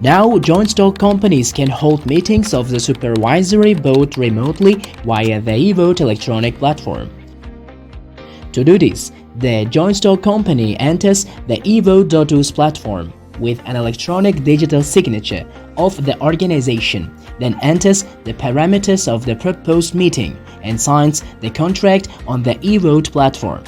Now, joint stock companies can hold meetings of the Supervisory Board remotely via the eVOTE electronic platform. To do this, the joint stock company enters the eVOTE.us platform with an electronic digital signature of the organization, then enters the parameters of the proposed meeting and signs the contract on the eVOTE platform.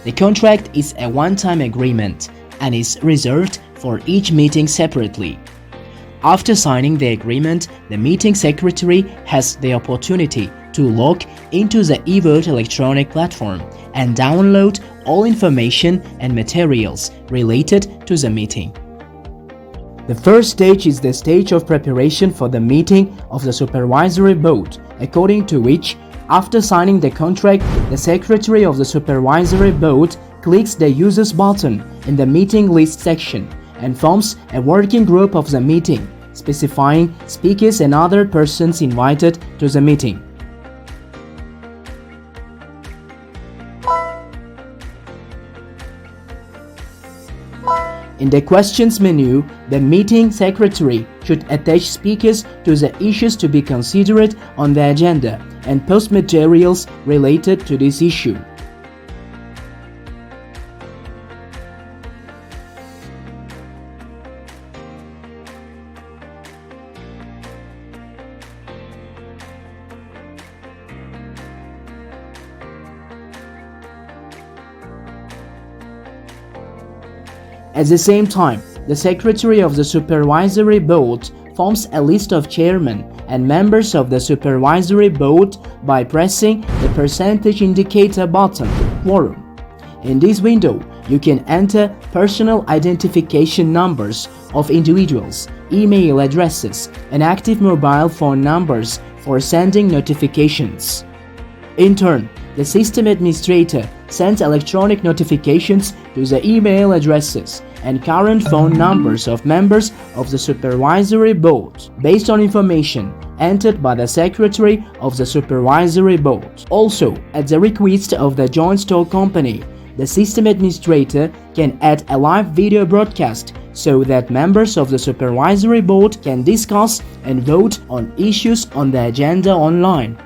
The contract is a one-time agreement and is reserved for each meeting separately. After signing the agreement, the meeting secretary has the opportunity to log into the eVOTE electronic platform and download all information and materials related to the meeting. The first stage is the stage of preparation for the meeting of the Supervisory Board, according to which, after signing the contract, the Secretary of the Supervisory Board clicks the Users button in the Meeting List section and forms a working group of the meeting, specifying speakers and other persons invited to the meeting. In the Questions menu, the meeting secretary should attach speakers to the issues to be considered on the agenda and post materials related to this issue. At the same time, the Secretary of the Supervisory Board forms a list of chairmen and members of the Supervisory Board by pressing the percentage indicator button, Quorum. In this window, you can enter personal identification numbers of individuals, email addresses, and active mobile phone numbers for sending notifications. In turn, the system administrator sends electronic notifications to the email addresses and current phone numbers of members of the Supervisory Board based on information entered by the Secretary of the Supervisory Board. Also, at the request of the joint stock company, the system administrator can add a live video broadcast so that members of the Supervisory Board can discuss and vote on issues on the agenda online.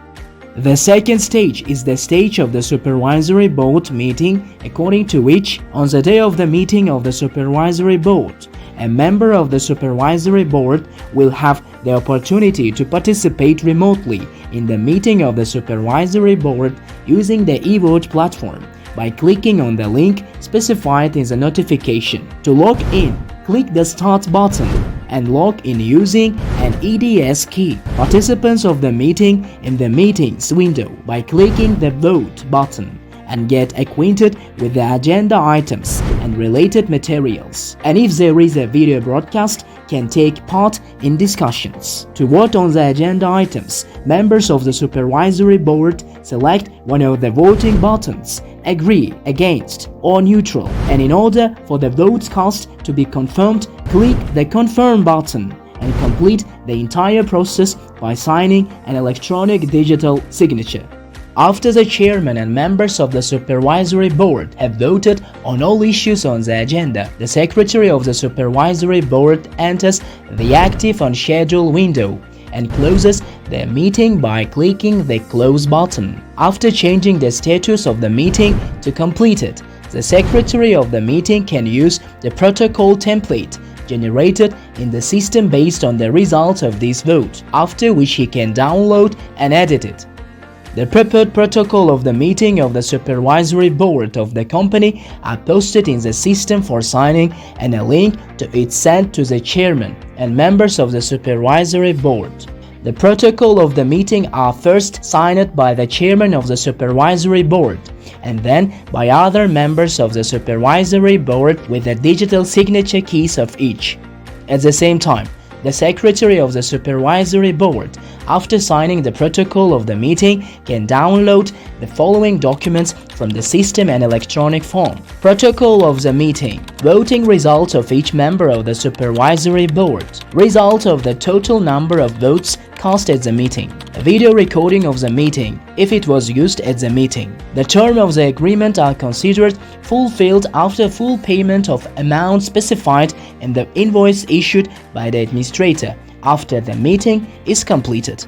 The second stage is the stage of the Supervisory Board meeting, according to which, on the day of the meeting of the Supervisory Board, a member of the Supervisory Board will have the opportunity to participate remotely in the meeting of the Supervisory Board using the eVOTE platform by clicking on the link specified in the notification. To log in, click the Start button and log in using an EDS key. Participants of the meeting in the Meetings window by clicking the Vote button and get acquainted with the agenda items and related materials. And if there is a video broadcast, can take part in discussions. To vote on the agenda items, members of the Supervisory Board select one of the voting buttons, Agree, Against, or Neutral, and in order for the votes cast to be confirmed, click the Confirm button and complete the entire process by signing an electronic digital signature. After the chairman and members of the Supervisory Board have voted on all issues on the agenda, the Secretary of the Supervisory Board enters the Active on Schedule window and closes the meeting by clicking the Close button. After changing the status of the meeting to completed, the Secretary of the meeting can use the protocol template generated in the system based on the result of this vote, after which he can download and edit it. The prepared protocol of the meeting of the Supervisory Board of the company are posted in the system for signing, and a link to it sent to the chairman and members of the Supervisory Board. The protocol of the meeting are first signed by the chairman of the Supervisory Board and then by other members of the Supervisory Board with the digital signature keys of each. At the same time, the Secretary of the Supervisory Board, after signing the protocol of the meeting, can download the following documents from the system and electronic form. Protocol of the meeting. Voting result of each member of the Supervisory Board. Result of the total number of votes cast at the meeting. A video recording of the meeting, if it was used at the meeting. The terms of the agreement are considered fulfilled after full payment of amount specified in the invoice issued by the administrator after the meeting is completed.